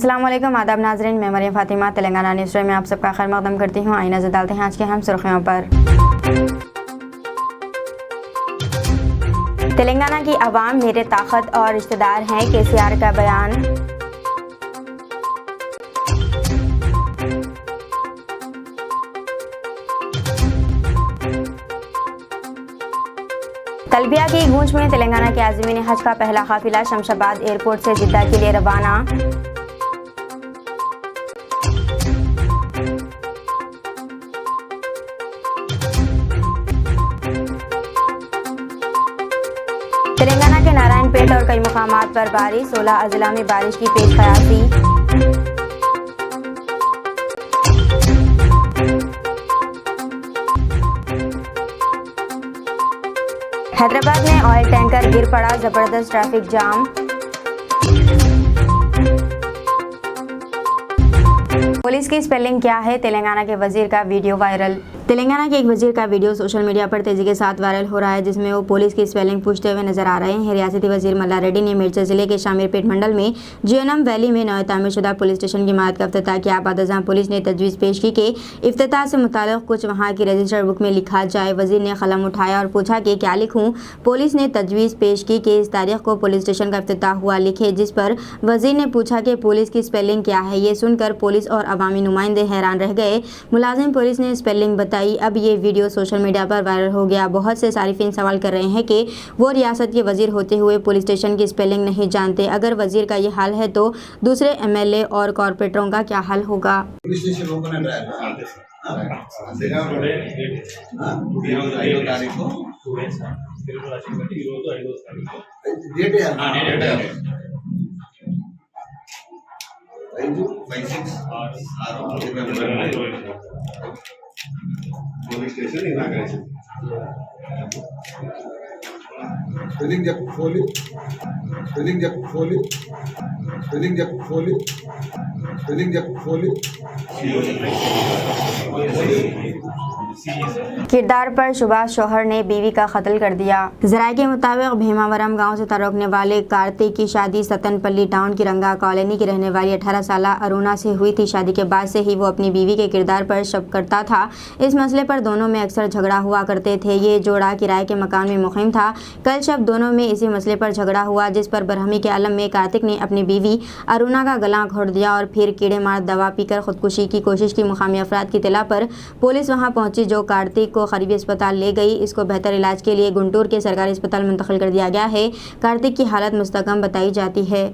अस्सलाम वालेकुम, आदाब नाज़रीन। मैं मरियम फातिमा तेलंगाना न्यूज़ में आप सबका खैर मक़दम करती हूँ। आइए नज़र डालते हैं आज के हम सुर्खियों पर। तेलंगाना की अवाम मेरे ताकत और रिश्तेदार हैं, केसीआर का बयान। तलबिया की गूंज में तेलंगाना के आज़मीन हज का पहला काफिला शमशाबाद एयरपोर्ट से जिद्दा के लिए रवाना। तेलंगाना के नारायणपेट और कई मुकामात पर बारिश, 16 अजला में बारिश की पेश कयासी। हैदराबाद में ऑयल टैंकर गिर पड़ा, जबरदस्त ट्रैफिक जाम। पुलिस की स्पेलिंग क्या है, तेलंगाना के वजीर का वीडियो वायरल। तेलंगाना के एक वजीर का वीडियो सोशल मीडिया पर तेजी के साथ वायरल हो रहा है, जिसमें वो पुलिस की स्पेलिंग पूछते हुए नजर आ रहे हैं। रियासती वजीर मल्ला रेड्डी ने मेरठ जिले के शामीरपेट मंडल में जीएनएम वैली में नए तामीर शुदा पुलिस स्टेशन की इमारत का इफ्तिताह किया। बाद जहां पुलिस ने तजवीज़ पेश की कि इफ्तिताह से मुताल्लिक़ कुछ वहाँ की रजिस्टर्ड बुक में लिखा जाए। वजीर ने कलम उठाया और पूछा कि क्या लिखूँ। पुलिस ने तजवीज़ पेश की कि इस तारीख को पुलिस स्टेशन का इफ्तिताह हुआ, लिखे। जिस पर वजीर ने पूछा कि पुलिस की स्पेलिंग क्या है। ये सुनकर पुलिस और अवामी नुमाइंदे हैरान रह गए। मुलाजिम पुलिस ने स्पेलिंग बताई। अब ये वीडियो सोशल मीडिया पर वायरल हो गया। बहुत से सारिफिन सवाल कर रहे हैं कि वो रियासत के वजीर होते हुए पुलिस स्टेशन की स्पेलिंग नहीं जानते। अगर वजीर का ये हाल है तो दूसरे एमएलए और कॉर्पोरेटरों का क्या हाल होगा। పోలీస్ స్టేషన్ ఇనాగ్రేషన్ స్పెల్లింగ్ చెప్పు ఫోలి స్పెల్లింగ్ చెప్పు ఫోలి స్పెల్లింగ్ చెప్పు ఫోలి స్పెల్లింగ్ చెప్పు ఫోలి किरदार पर शुबा शोहर ने बीवी का कत्ल कर दिया। जराये के मुताबिक भीमावरम गांव से ताल्लुक़ वाले कार्तिक की शादी सतनपल्ली टाउन की रंगा कॉलोनी की रहने वाली 18 साल अरुणा से हुई थी। शादी के बाद से ही वो अपनी बीवी के किरदार पर शक करता था। इस मसले पर दोनों में अक्सर झगड़ा हुआ करते थे। ये जोड़ा किराए के मकान में मुक़ीम था। कल शब दोनों में इसी मसले पर झगड़ा हुआ, जिस पर बरहमी के आलम में कार्तिक ने अपनी बीवी अरुणा का गला घोट दिया और फिर कीड़े मार दवा पीकर खुदकुशी की कोशिश की। मुकामी अफराद की इत्तला पर पुलिस वहां पहुंची, जो कार्तिक को करीबी अस्पताल ले गई। इसको बेहतर इलाज के लिए गुंटूर के सरकारी अस्पताल मुंतकिल कर दिया गया है। कार्तिक की हालत मुस्तकम बताई जाती है।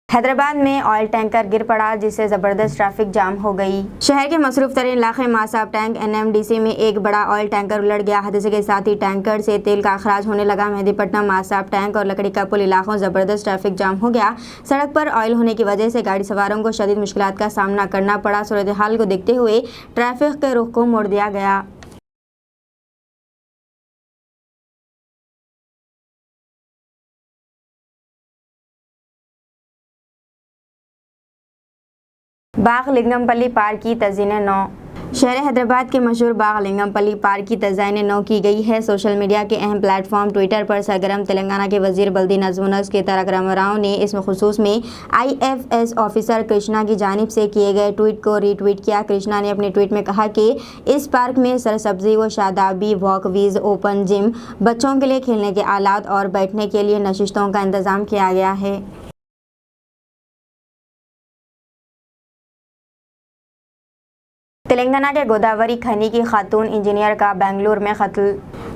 हैदराबाद में ऑयल टैंकर गिर पड़ा, जिससे जबरदस्त ट्रैफिक जाम हो गई। शहर के मसरूफ तरीन इलाके मासाब टैंक एनएमडीसी में एक बड़ा ऑयल टैंकर उलट गया। हादसे के साथ ही टैंकर से तेल का अखराज होने लगा। मेहदीपट्टनम, मासाब टैंक और लकड़ी का पुल इलाकों जबरदस्त ट्रैफिक जाम हो गया। सड़क पर ऑयल होने की वजह से गाड़ी सवारों को शदीद मुश्किलात का सामना करना पड़ा। सूरत हाल को देखते हुए ट्रैफिक के रुख को मोड़ दिया गया। बाग लिंगमपल्ली पार्क की तज़ीन नौ। शहर हैदराबाद के मशहूर बाग लिंगमपल्ली पार्क की तज़ाइन नौ की गई है। सोशल मीडिया के अहम प्लेटफॉर्म ट्विटर पर सरगर्म तेलंगाना के वजीर बल्दी नज़्म व नस्क के तारक रामाराव ने इस खुसूस में IFS ऑफिसर कृष्णा की जानिब से किए गए ट्वीट को रीट्वीट किया। कृष्णा ने अपने ट्वीट में कहा कि इस पार्क में सरसब्जी व शादाबी वॉकवीज, ओपन जिम, बच्चों के लिए खेलने के आलात और बैठने के लिए नशिस्तों का इंतज़ाम किया गया है। तेलंगाना के गोदावरी खनी की खातून इंजीनियर का बेंगलुरु में कत्ल।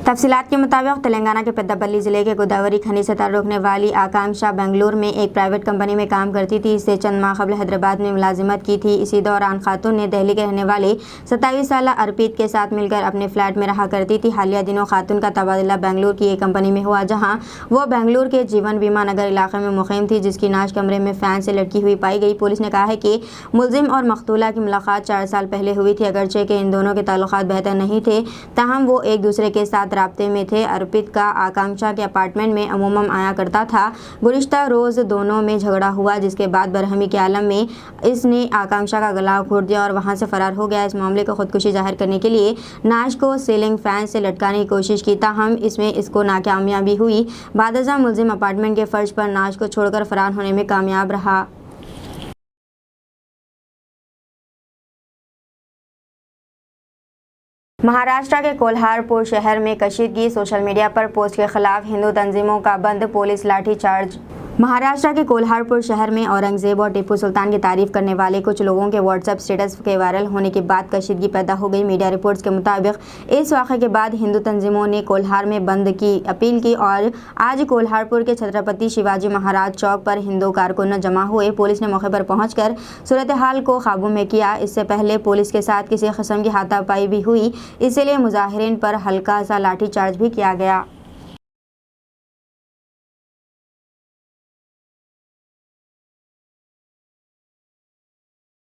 तफसीलात के मुताबिक तेलंगाना के पेद्दापल्ली ज़िले के गोदावरी खनी से ताल्लुक़ वाली आकांक्षा बेंगलुरु में एक प्राइवेट कंपनी में काम करती थी। इससे चंद माह कबल हैदराबाद में मुलाजिमत की थी। इसी दौरान खातून ने दिल्ली के रहने वाले 27 साल अर्पित के साथ मिलकर अपने फ्लैट में रहा करती थी। हालिया दिनों खातून का तबादला बेंगलुरु की एक कंपनी में हुआ, जहाँ वो बेंगलुरु के जीवन बीमा नगर इलाके में मुक़ीम थी, जिसकी नाश कमरे में फ़ैन से लटकी हुई पाई गई। पुलिस ने कहा है कि मुलजिम और मकतूला की मुलाकात 4 साल पहले हुई हुई थी। अगरचे कि इन दोनों के ताल्लुकात बेहतर नहीं थे, ताहम वो एक दूसरे के साथ राब्ते में थे। अर्पित का आकांक्षा के अपार्टमेंट में अमूमन आया करता था। गुज़िश्ता रोज़ दोनों में झगड़ा हुआ, जिसके बाद बरहमी के आलम में इसने आकांक्षा का गला घोट दिया और वहाँ से फरार हो गया। इस मामले को खुदकुशी जाहिर करने के लिए नाश को सीलिंग फैन से लटकाने की कोशिश की, ताहम इसमें इसको नाकामयाबी हुई। बादशाह मुलजिम अपार्टमेंट के फर्श पर नाश को छोड़कर फरार होने में कामयाब रहा। महाराष्ट्र के कोल्हारपुर शहर में कशीदगी, सोशल मीडिया पर पोस्ट के खिलाफ हिंदू तंजीमों का बंद, पुलिस लाठीचार्ज। महाराष्ट्र के कोल्हारपुर शहर में औरंगजेब और टीपू सुल्तान की तारीफ करने वाले कुछ लोगों के व्हाट्सएप स्टेटस के वायरल होने के बाद कशीदगी पैदा हो गई। मीडिया रिपोर्ट्स के मुताबिक इस वाक़े के बाद हिंदू तंजीमों ने कोल्हार में बंद की अपील की और आज कोल्हारपुर के छत्रपति शिवाजी महाराज चौक पर हिंदू कारकुन जमा हुए। पुलिस ने मौके पर पहुंचकर सूरत हाल को काबू में किया। इससे पहले पुलिस के साथ किसी किस्म की हाथापाई भी हुई, इसलिए मुजाहिरीन पर हल्का सा लाठीचार्ज भी किया गया।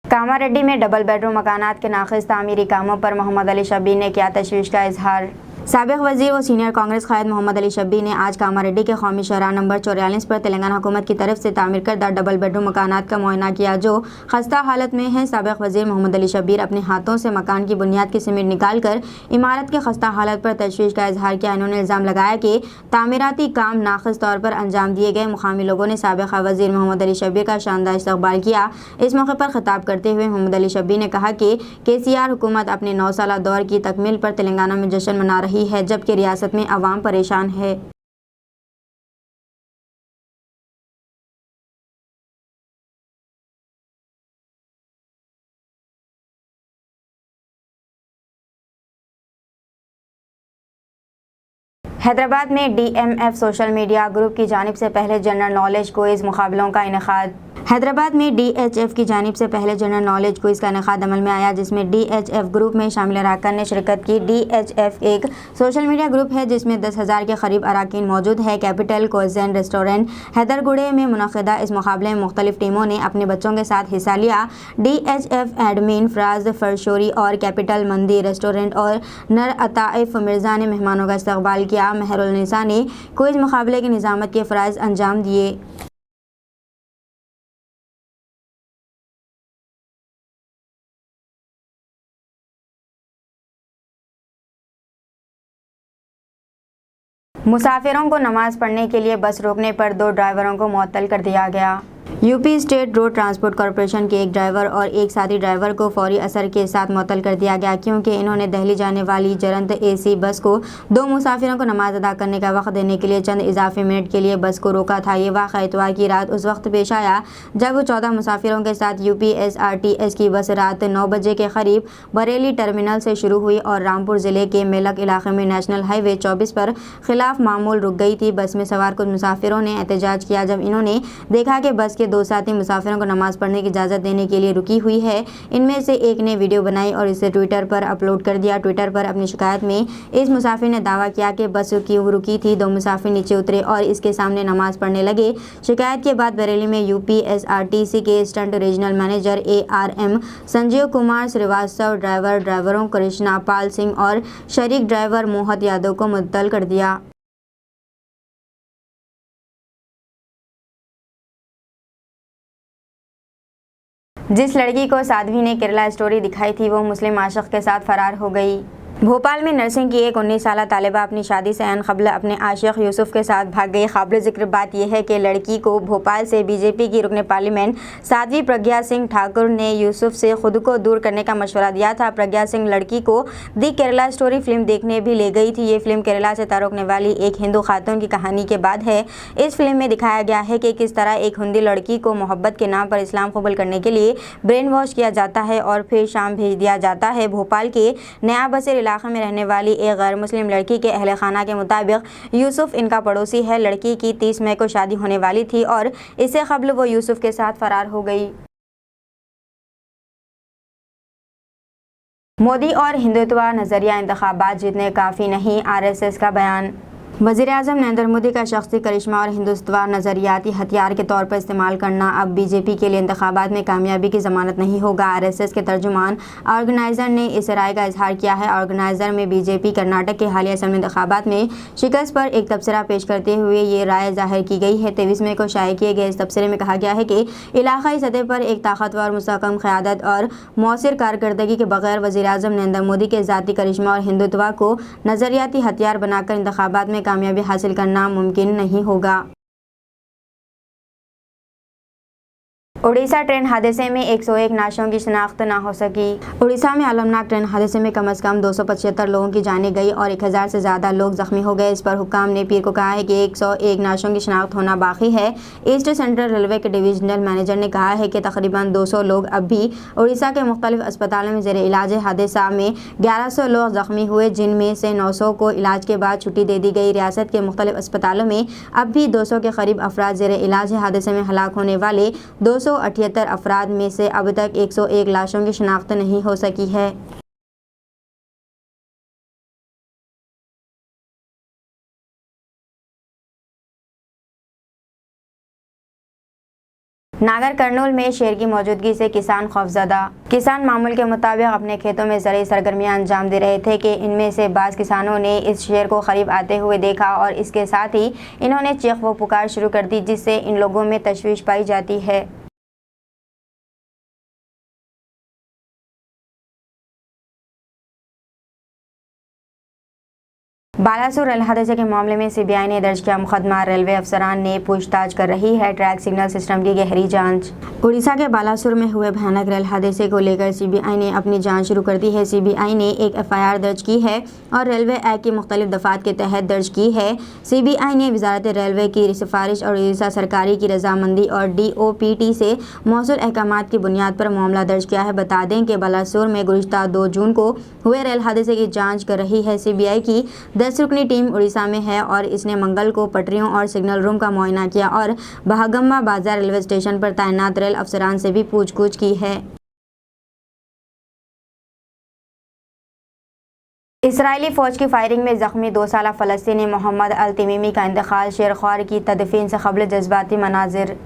कामारेड्डी में डबल बेडरूम मकानात के नाक़िस तामीरी कामों पर मोहम्मद अली शब्बीर ने किया तशवीश का इजहार। साबिक़ वज़ीर व सीनियर कांग्रेस क़ायद मोहम्मद अली शब्बीर ने आज कामारेड्डी के कौमी शाहराह नंबर 44 पर तेलंगाना हुकूमत की तरफ से तामीर करदा डबल बेडरूम मकानात का मुआयना किया, जो खस्ता हालत में है। साबिक़ वज़ीर मोहम्मद अली शब्बीर अपने हाथों से मकान की बुनियाद की सीमेंट निकाल कर इमारत के खस्ता हालत पर तशवीश का इजहार किया। इन्होंने इल्ज़ाम लगाया कि तामीराती काम नाक़िस तौर पर अंजाम दिए गए। मुकामी लोगों ने साबिक़ वज़ीर मोहम्मद अली शब्बीर का शानदार इस्तक़बाल किया। इस मौके पर खिताब करते हुए मोहम्मद अली शब्बीर ने कहा कि KCR हुकूमत अपने 9 साला दौर की तकमील पर तेलंगाना में जश्न मना रही है, जबकि रियासत में अवाम परेशान है। हैदराबाद में DMF सोशल मीडिया ग्रुप की जानिब से पहले जनरल नॉलेज क्विज मुकाबलों का इनेकाद। हैदराबाद में DHF की जानिब से पहले जनरल नॉलेज क्विज का इनेकाद अमल में आया, जिसमें DHF ग्रुप में शामिल अराकान ने शिरकत की। DHF एक सोशल मीडिया ग्रुप है जिसमें 10,000 के करीब अराकीन मौजूद है। कैपिटल कोजेन रेस्टोरेंट हैदरगुड़े में मुनक़िदा इस मुकाबले में मुख्तलिफ टीमों ने अपने बच्चों के साथ हिस्सा लिया। DHF एडमिन फराज फरशोरी और कैपिटल मंदी रेस्टोरेंट और नर अताइफ मिर्ज़ा ने मेहमानों का इस्तकबाल किया। महरुलनिसा ने क्विज मुकाबले की निज़ामत के फ़राइज़ अंजाम दिए। मुसाफिरों को नमाज पढ़ने के लिए बस रोकने पर 2 ड्राइवरों को मुअत्तल कर दिया गया। UP state road transport corporation के एक ड्राइवर और एक साथी ड्राइवर को फौरी असर के साथ मुअत्तल कर दिया गया, क्योंकि इन्होंने दिल्ली जाने वाली जरंत AC बस को 2 मुसाफिरों को नमाज अदा करने का वक्त देने के लिए चंद इजाफी मिनट के लिए बस को रोका था। ये वाक़या इतवार की रात उस वक्त पेश आया जब 14 मुसाफिरों के साथ UPSRTS की बस रात 9 बजे के करीब बरेली टर्मिनल से शुरू हुई और रामपुर ज़िले के मेलक इलाके में नेशनल हाईवे 24 पर खिलाफ मामूल रुक गई थी। बस में सवार कुछ मुसाफिरों ने एहतजाज किया जब इन्होंने देखा कि बस के 2 साथी मुसाफिरों को नमाज पढ़ने की इजाज़त देने के लिए रुकी हुई है। इनमें से एक ने वीडियो बनाई और इसे ट्विटर पर अपलोड कर दिया। ट्विटर पर अपनी शिकायत में इस मुसाफिर ने दावा किया कि बस क्यों रुकी थी। 2 मुसाफिर नीचे उतरे और इसके सामने नमाज पढ़ने लगे। शिकायत के बाद बरेली में UPSRTC के assistant regional manager ARM Sanjeev Kumar Srivastava, ड्राइवरों कृष्णा पाल सिंह और शरीक ड्राइवर मोहत यादव को मुअत्तल कर दिया। जिस लड़की को साध्वी ने केरला स्टोरी दिखाई थी वो मुस्लिम आशिक के साथ फरार हो गई। भोपाल में नर्सिंग की एक 19 साला तालिबा अपनी शादी से अन क़ब्ल अपने आशिक यूसुफ के साथ भाग गई। काबिल ज़िक्र बात यह है कि लड़की को भोपाल से BJP की रुकने पार्लियामेंट साध्वी प्रज्ञा सिंह ठाकुर ने यूसुफ से खुद को दूर करने का मशवरा दिया था। प्रज्ञा सिंह लड़की को दी केरला स्टोरी फिल्म देखने भी ले गई थी। ये फिल्म केरला से तारुकने वाली एक हिंदू खातून की कहानी के बाद है। इस फिल्म में दिखाया गया है कि किस तरह एक हिंदी लड़की को मोहब्बत के नाम पर इस्लाम कबूल करने के लिए ब्रेन वॉश किया जाता है और फिर शाम भेज दिया जाता है। भोपाल के नया बसेर इलाके में रहने वाली एक गैर मुस्लिम लड़की के अहले खाना के मुताबिक यूसुफ इनका पड़ोसी है। लड़की की 30 मई को शादी होने वाली थी और इससे कबल वो यूसुफ के साथ फरार हो गई। मोदी और हिंदुत्व नजरिया इंतखाबात जीतने काफ़ी नहीं, RSS का बयान। वज़ीर आज़म नरेंद्र मोदी का शख्सी करिश्मा और हिंदुत्व नज़रियाती हथियार के तौर पर इस्तेमाल करना अब बीजेपी के लिए इंतखाबात में कामयाबी की ज़मानत नहीं होगा। आरएसएस के तर्जुमान ऑर्गेनाइज़र ने इस राय का इजहार किया है। ऑर्गेनाइज़र में बीजेपी कर्नाटक के हालिया असेंबली इंतखाबात में शिकस्त पर एक तबसरा पेश करते हुए ये राय जाहिर की गई है। 23 मई को शाये किए गए इस तबसरे में कहा गया है कि इलाक़ाई सतह पर एक ताकतवर मुस्तहकम क़यादत और मौसर कारकर्दगी के बगैर वज़ीर आज़म नरेंद्र मोदी के ज़ाती करिश्मा और हिंदुत्व को नज़रियाती हथियार बनाकर इंतखाबात में कामयाबी हासिल करना मुमकिन नहीं होगा। उड़ीसा ट्रेन हादसे में 101 लाशों की शिनाख्त न हो सकी। उड़ीसा में अलमनाक ट्रेन हादसे में कम से कम 275 लोगों की जानें गई और 1000 से ज़्यादा लोग जख्मी हो गए। इस पर हुक्काम ने पीर को कहा है कि 101 लाशों की शिनाख्त होना बाकी है। ईस्ट सेंट्रल रेलवे के डिविजनल मैनेजर ने कहा है कि तकरीबन 200 लोग अब भी उड़ीसा के मुख्तलिफ अस्पतालों में ज़ेर इलाज है। हादसा में 1100 लोग जख्मी हुए, जिनमें से 900 को इलाज के बाद छुट्टी दे दी गई। रियासत के मुख्तलिफ अस्पतालों में अब भी 200 के करीब अफराद ज़ेर इलाज है। हादसे में हलाक होने वाले 278 अफराद में से अब तक 101 लाशों की शिनाख्त नहीं हो सकी है। नागर कर्नूल में शेर की मौजूदगी से किसान खौफजदा। किसान मामूल के मुताबिक अपने खेतों में ज़रूरी सरगर्मियां अंजाम दे रहे थे कि इनमें से बाज़ किसानों ने इस शेर को करीब आते हुए देखा और इसके साथ ही इन्होंने चीख व पुकार शुरू कर दी, जिससे इन लोगों में तशवीश पाई जाती है। बालासुर रेल हादसे के मामले में सीबीआई ने दर्ज किया मुकदमा। रेलवे अफसरान ने पूछताछ कर रही है ट्रैक सिग्नल सिस्टम की गहरी जांच। उड़ीसा के बालासुर में हुए भयानक रेल हादसे को लेकर सीबीआई ने अपनी जांच शुरू कर दी है। सीबीआई ने एक एफआईआर दर्ज की है और रेलवे एक्ट की मुख्तलिफ दफात के तहत दर्ज की है। सीबीआई ने वजारत रेलवे की सिफारिश और उड़ीसा सरकारी की रजामंदी और DOPT से मौसूल अहकामात की बुनियाद पर मामला दर्ज किया है। बता दें कि बालासुर में गुज़िश्ता 2 जून को हुए रेल हादसे की जाँच कर रही है। सीबीआई की 10 रुकनी टीम उड़ीसा में है और इसने मंगल को पटरियों और सिग्नल रूम का मुआयना किया और बहागम्मा बाजार रेलवे स्टेशन पर तैनात रेल अफसरान से भी पूछगछ की है। इसराइली फ़ौज की फायरिंग में ज़ख्मी 2 साला फ़लस्तीनी मोहम्मद अल तमीमी का इंतकाल। शेरख्वार की तदफीन से क़ब्ल जज्बाती मनाजिर।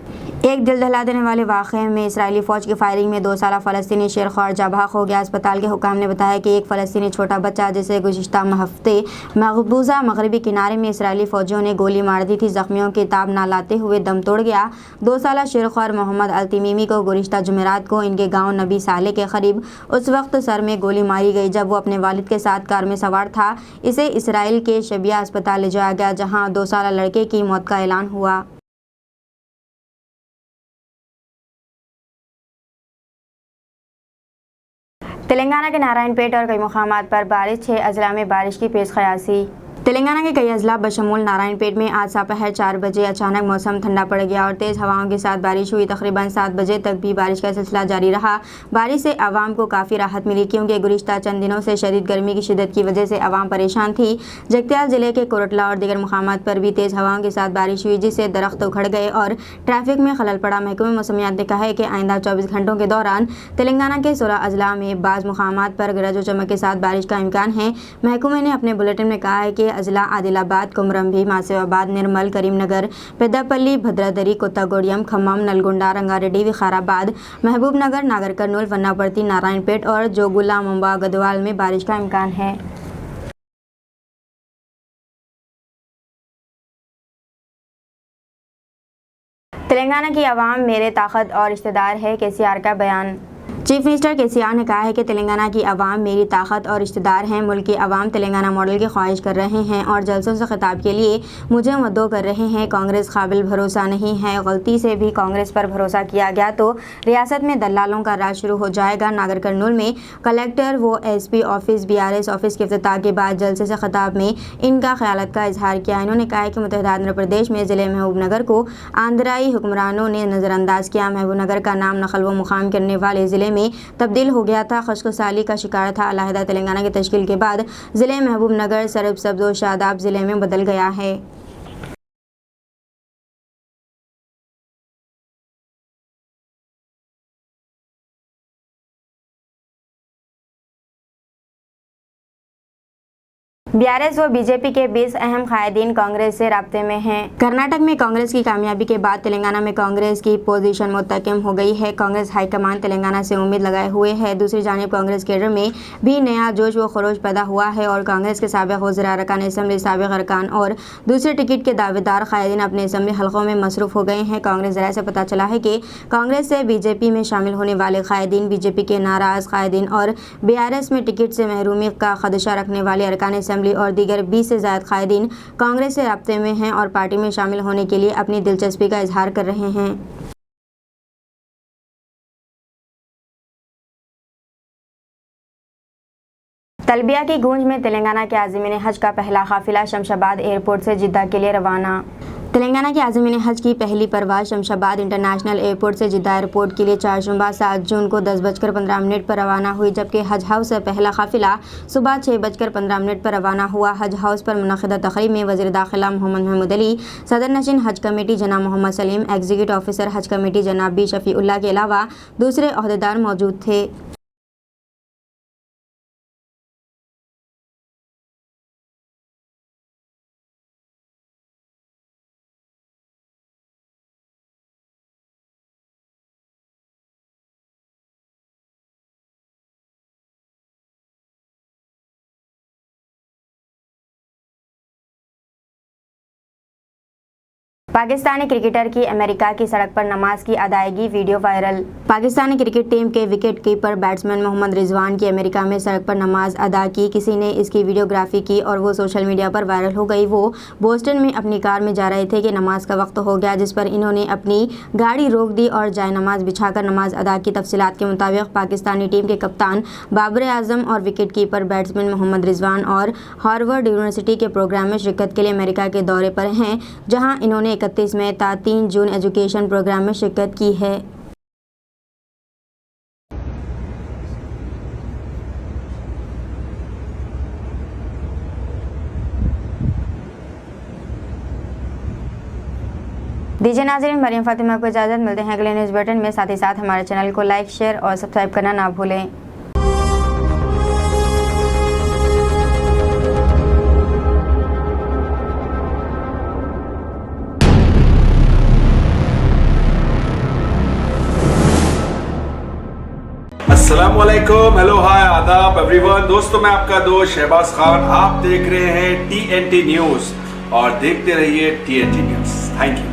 एक दिल दहला देने वाले वाक़े में इसराइली फ़ौज की फायरिंग में 2 साला फ़लस्तीनी शेरख्वार जाबाक हो गया। अस्पताल के हुकाम ने बताया कि एक फ़लस्तीनी छोटा बच्चा, जिसे गुज़िश्ता हफ्ते मकबूजा मगरबी किनारे में इसराइली फ़ौजियों ने गोली मार दी थी, ज़ख्मियों की ताब ना लाते हुए दम तोड़ गया। 2 साला शेरख्वार मोहम्मद अल तमीमी को गुज़िश्ता जुमेरात को इनके गाँव नबी साले के करीब उस वक्त सर में गोली मारी गई जब वो अपने वालिद के साथ कार में सवार था। इसे इसराइल के शबिया अस्पताल ले जाया गया, जहाँ 2 साला लड़के की मौत का ऐलान हुआ। तेलंगाना के नारायणपेट और कई मुकामात पर बारिश। 6 अजला में बारिश की पेश क़यासी। तेलंगाना के कई अजला बशमूल नारायणपेट में आज दोपहर 4 बजे अचानक मौसम ठंडा पड़ गया और तेज़ हवाओं के साथ बारिश हुई। तकरीबन 7 बजे तक भी बारिश का सिलसिला जारी रहा। बारिश से आवाम को काफ़ी राहत मिली, क्योंकि गुज़िश्ता चंद दिनों से शदीद गर्मी की शिद्दत की वजह से आवाम परेशान थी। जगत्याल ज़िले के कोरटला और दीगर मुकामात पर भी तेज़ हवाओं के साथ बारिश हुई, जिससे दरख्त उखड़ गए और ट्रैफिक में खलल पड़ा। महकमे मौसमियात ने कहा है कि आइंदा 24 घंटों के दौरान तेलंगाना के 16 अजला में बाज़ मुकामात पर गरज व चमक के साथ बारिश का इम्कान है। महकमे ने अपने बुलेटिन में कहा है कि अजला आदिलाबाद, कुमरंभी, मासेवाबाद, निर्मल, करीमनगर, पेद्दापल्ली, भद्रादरी, कोत्तागुड़ियम, खम्मम, नलगोंडा, रंगारेड्डी, विकाराबाद, महबूबनगर, नागर कर्नूल, वन्नापर्ती, नारायणपेट और जोगुला, मुंबा, गदवाल में बारिश का इम्कान है। तेलंगाना की आवाम मेरे ताकत और इक़्तिदार है। KCR का बयान। चीफ मिनिस्टर KCR ने कहा है कि तेलंगाना की आवाम मेरी ताकत और इक़्तिदार हैं। मुल्क की आवाम तेलंगाना मॉडल की ख्वाहिश कर रहे हैं और जलसों से खिताब के लिए मुझे मद्दो कर रहे हैं। कांग्रेस काबिल भरोसा नहीं है। गलती से भी कांग्रेस पर भरोसा किया गया तो रियासत में दलालों का राज शुरू हो जाएगा। नागर कर्नूल में कलेक्टर व SP ऑफिस, BRS ऑफिस के इफ्तिताह के बाद जलसे से खिताब में इनका ख्यालात का इजहार किया। इन्होंने कहा है कि मुत्तहिदा आंध्र प्रदेश में ज़िले महबूबनगर को आंध्राई हुक्मरानों ने नज़रअंदाज किया। महबूबनगर का नाम नकल व मुकाम करने वाले ज़िले में तब्दील हो गया था, खुशखसाली का शिकार था। अलहदा तेलंगाना की तश्कील के बाद ज़िले महबूबनगर सरसब्ज़ व शादाब ज़िले में बदल गया है। बीआरएस व बीजेपी के 20 अहम कायदीन कांग्रेस से राब्ते में हैं। कर्नाटक में कांग्रेस की कामयाबी के बाद तेलंगाना में कांग्रेस की पोजीशन मुस्तहकम हो गई है। कांग्रेस हाईकमान तेलंगाना से उम्मीद लगाए हुए है। दूसरी जानिब कांग्रेस कैडर में भी नया जोश व खरोश पैदा हुआ है और कांग्रेस के साबिक वज़ीर अरकान असम्बली, साबिक अरकान और दूसरे टिकट के दावेदार कायदीन अपने असम्बली हलकों में मसरूफ़ हो गए हैं। कांग्रेस ज़राए से पता चला है कि कांग्रेस से बीजेपी में शामिल होने वाले कायदीन, बीजेपी के नाराज़ कायदीन और बीआरएस में टिकट से महरूमी का खदशा रखने वाले अरकान असम्बली और दीगर 20 से ज़्यादा कायदीन कांग्रेस से राब्ते में हैं और पार्टी में शामिल होने के लिए अपनी दिलचस्पी का इजहार कर रहे हैं। तलबिया की गूंज में तेलंगाना के आज़मीन हज का पहला काफिला शमशाबाद एयरपोर्ट से जिद्दा के लिए रवाना। तेलंगाना के आज़मीन हज की पहली परवाज़ शमशाबाद इंटरनेशनल एयरपोर्ट से जिद्दा एयरपोर्ट के लिए चारशंबा 7 जून को 10:15 पर रवाना हुई, जबकि हज हाउस से पहला काफिला सुबह 6:15 पर रवाना हुआ। हज हाउस पर मुनक़िदा तक़रीब में वज़ीर दाखिला मोहम्मद महमूद अली, सदर नशीन हज कमेटी जनाब मोहम्मद सलीम, एग्जीक्यूटिव ऑफिसर हज कमेटी जनाब बी शफ़ीउल्लाह के अलावा दूसरे ओहदेदार मौजूद थे। पाकिस्तानी क्रिकेटर की अमेरिका की सड़क पर नमाज की अदायगी, video viral. Pakistani cricket team के wicket keeper batsman Mohammad Rizwan की अमेरिका में सड़क पर नमाज अदा की। किसी ने इसकी वीडियोग्राफी की और वो सोशल मीडिया पर वायरल हो गई। वो बोस्टन में अपनी कार में जा रहे थे कि नमाज का वक्त हो गया, जिस पर इन्होंने अपनी गाड़ी रोक दी और जाए नमाज बिछाकर नमाज अदा की। तफसीलात के मुताबिक पाकिस्तानी टीम के कप्तान बाबर आजम और wicket keeper batsman Mohammad Rizwan और हार्वर्ड यूनिवर्सिटी के प्रोग्राम में शिरकत के लिए अमेरिका के दौरे पर हैं, जहाँ इन्होंने 31 मई ता 3 जून एजुकेशन प्रोग्राम में शिरकत की है। दीजिए नाज़रीन, मरियम फातिमा को इजाज़त। मिलते हैं अगले न्यूज़ बुलेटिन में। साथ ही साथ हमारे चैनल को लाइक, शेयर और सब्सक्राइब करना ना भूलें। अस्सलामुअलैकुम, हेलो, हाय, आदाब एवरीवन। दोस्तों, मैं आपका दोस्त शहबाज खान। आप देख रहे हैं TNT न्यूज़ और देखते रहिए TNT न्यूज़। Thank you.